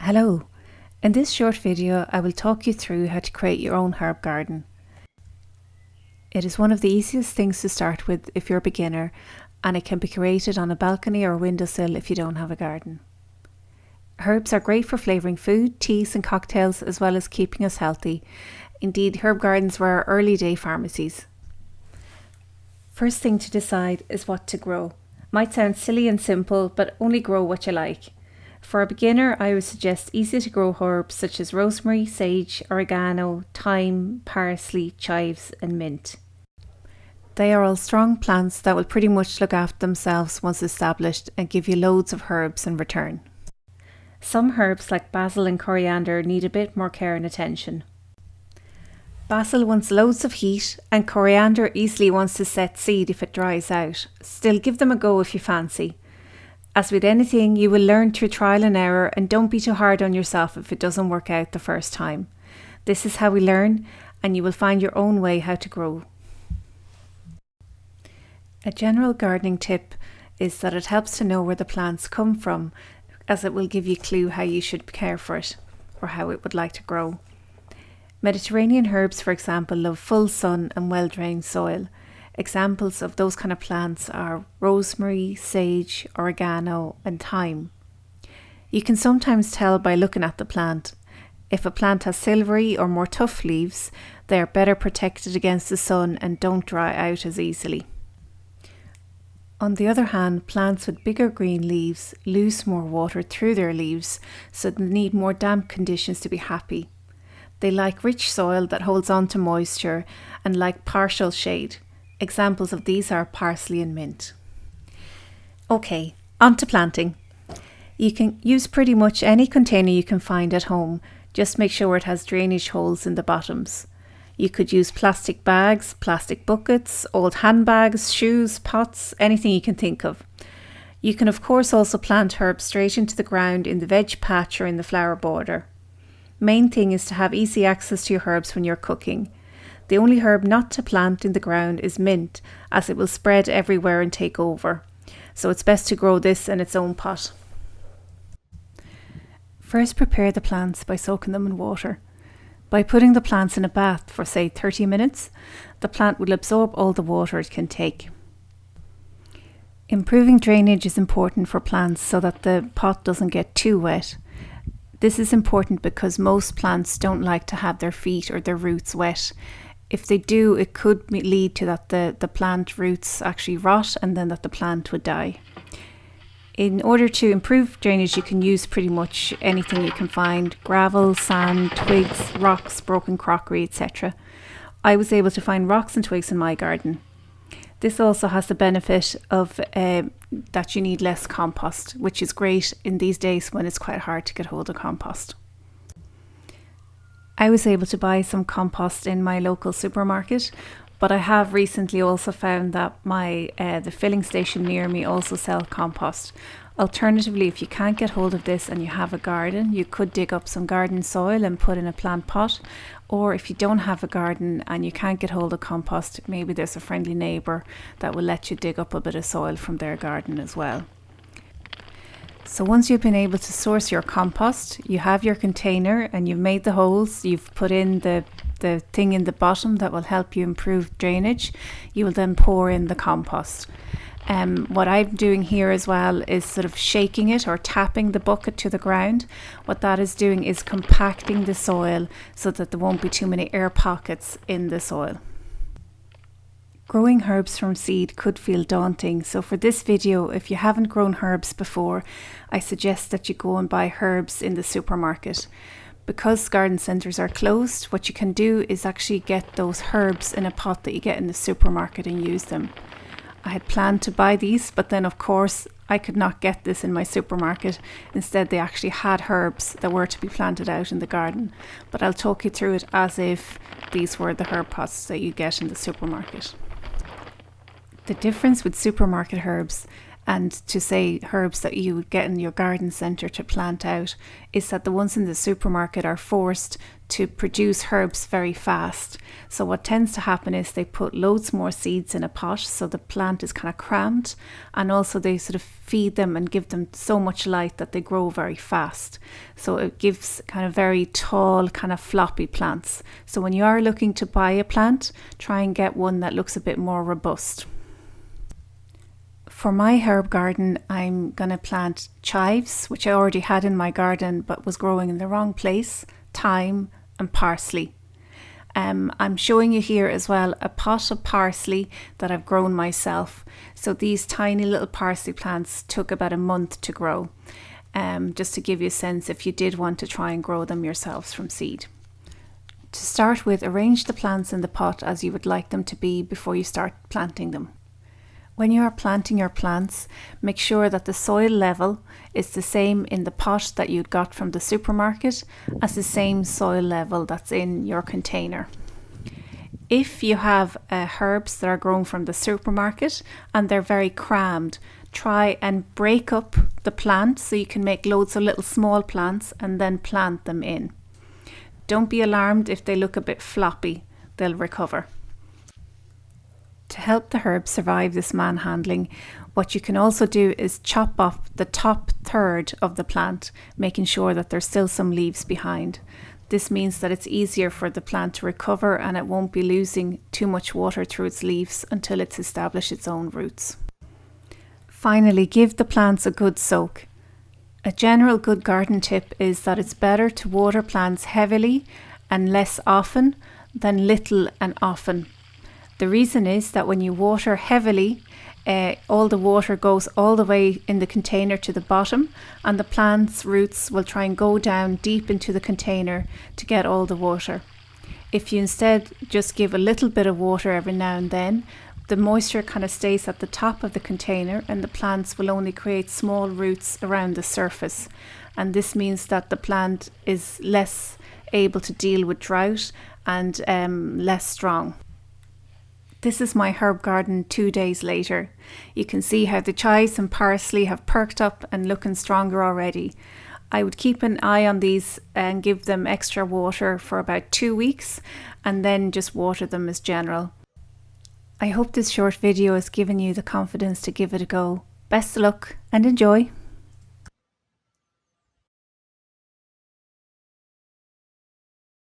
Hello, in this short video I will talk you through how to create your own herb garden. It is one of the easiest things to start with if you're a beginner, and it can be created on a balcony or windowsill if you don't have a garden. Herbs are great for flavouring food, teas and cocktails, as well as keeping us healthy. Indeed, herb gardens were our early day pharmacies. First thing to decide is what to grow. Might sound silly and simple, but only grow what you like. For a beginner, I would suggest easy to grow herbs such as rosemary, sage, oregano, thyme, parsley, chives and mint. They are all strong plants that will pretty much look after themselves once established and give you loads of herbs in return. Some herbs like basil and coriander need a bit more care and attention. Basil wants loads of heat and coriander easily wants to set seed if it dries out. Still, give them a go if you fancy. As with anything, you will learn through trial and error, and don't be too hard on yourself if it doesn't work out the first time. This is how we learn, and you will find your own way how to grow. A general gardening tip is that it helps to know where the plants come from, as it will give you a clue how you should care for it or how it would like to grow. Mediterranean herbs, for example, love full sun and well-drained soil. Examples of those kind of plants are rosemary, sage, oregano and thyme. You can sometimes tell by looking at the plant. If a plant has silvery or more tough leaves, they are better protected against the sun and don't dry out as easily. On the other hand, plants with bigger green leaves lose more water through their leaves, so they need more damp conditions to be happy. They like rich soil that holds on to moisture and like partial shade. Examples of these are parsley and mint. Okay, on to planting. You can use pretty much any container you can find at home. Just make sure it has drainage holes in the bottoms. You could use plastic bags, plastic buckets, old handbags, shoes, pots, anything you can think of. You can of course also plant herbs straight into the ground in the veg patch or in the flower border. Main thing is to have easy access to your herbs when you're cooking. The only herb not to plant in the ground is mint, as it will spread everywhere and take over. So it's best to grow this in its own pot. First, prepare the plants by soaking them in water. By putting the plants in a bath for say 30 minutes, the plant will absorb all the water it can take. Improving drainage is important for plants so that the pot doesn't get too wet. This is important because most plants don't like to have their feet or their roots wet. If they do, it could lead to that the plant roots actually rot and then that the plant would die. In order to improve drainage, you can use pretty much anything you can find: gravel, sand, twigs, rocks, broken crockery, etc. I was able to find rocks and twigs in my garden. This also has the benefit of that you need less compost, which is great in these days when it's quite hard to get hold of compost. I was able to buy some compost in my local supermarket, but I have recently also found that the filling station near me also sell compost. Alternatively, if you can't get hold of this and you have a garden, you could dig up some garden soil and put in a plant pot. Or if you don't have a garden and you can't get hold of compost, maybe there's a friendly neighbour that will let you dig up a bit of soil from their garden as well. So once you've been able to source your compost, you have your container and you've made the holes, you've put in the thing in the bottom that will help you improve drainage, you will then pour in the compost. What I'm doing here as well is sort of shaking it or tapping the bucket to the ground. What that is doing is compacting the soil so that there won't be too many air pockets in the soil. Growing herbs from seed could feel daunting, so for this video, if you haven't grown herbs before, I suggest that you go and buy herbs in the supermarket. Because garden centres are closed, what you can do is actually get those herbs in a pot that you get in the supermarket and use them. I had planned to buy these, but then of course I could not get this in my supermarket. Instead, they actually had herbs that were to be planted out in the garden. But I'll talk you through it as if these were the herb pots that you get in the supermarket. The difference with supermarket herbs and to say herbs that you would get in your garden centre to plant out, is that the ones in the supermarket are forced to produce herbs very fast. So what tends to happen is they put loads more seeds in a pot, so the plant is kind of crammed, and also they sort of feed them and give them so much light that they grow very fast. So it gives kind of very tall, kind of floppy plants. So when you are looking to buy a plant, try and get one that looks a bit more robust. For my herb garden, I'm going to plant chives, which I already had in my garden but was growing in the wrong place, thyme and parsley. I'm showing you here as well a pot of parsley that I've grown myself. So these tiny little parsley plants took about a month to grow, just to give you a sense if you did want to try and grow them yourselves from seed. To start with, arrange the plants in the pot as you would like them to be before you start planting them. When you are planting your plants, make sure that the soil level is the same in the pot that you got from the supermarket as the same soil level that's in your container. If you have herbs that are grown from the supermarket and they're very crammed, try and break up the plant so you can make loads of little small plants and then plant them in. Don't be alarmed if they look a bit floppy, they'll recover. To help the herbs survive this manhandling, what you can also do is chop off the top third of the plant, making sure that there's still some leaves behind. This means that it's easier for the plant to recover and it won't be losing too much water through its leaves until it's established its own roots. Finally, give the plants a good soak. A general good garden tip is that it's better to water plants heavily and less often than little and often. The reason is that when you water heavily, all the water goes all the way in the container to the bottom, and the plant's roots will try and go down deep into the container to get all the water. If you instead just give a little bit of water every now and then, the moisture kind of stays at the top of the container and the plants will only create small roots around the surface. And this means that the plant is less able to deal with drought and less strong. This is my herb garden 2 days later. You can see how the chives and parsley have perked up and looking stronger already. I would keep an eye on these and give them extra water for about 2 weeks and then just water them as general. I hope this short video has given you the confidence to give it a go. Best of luck and enjoy!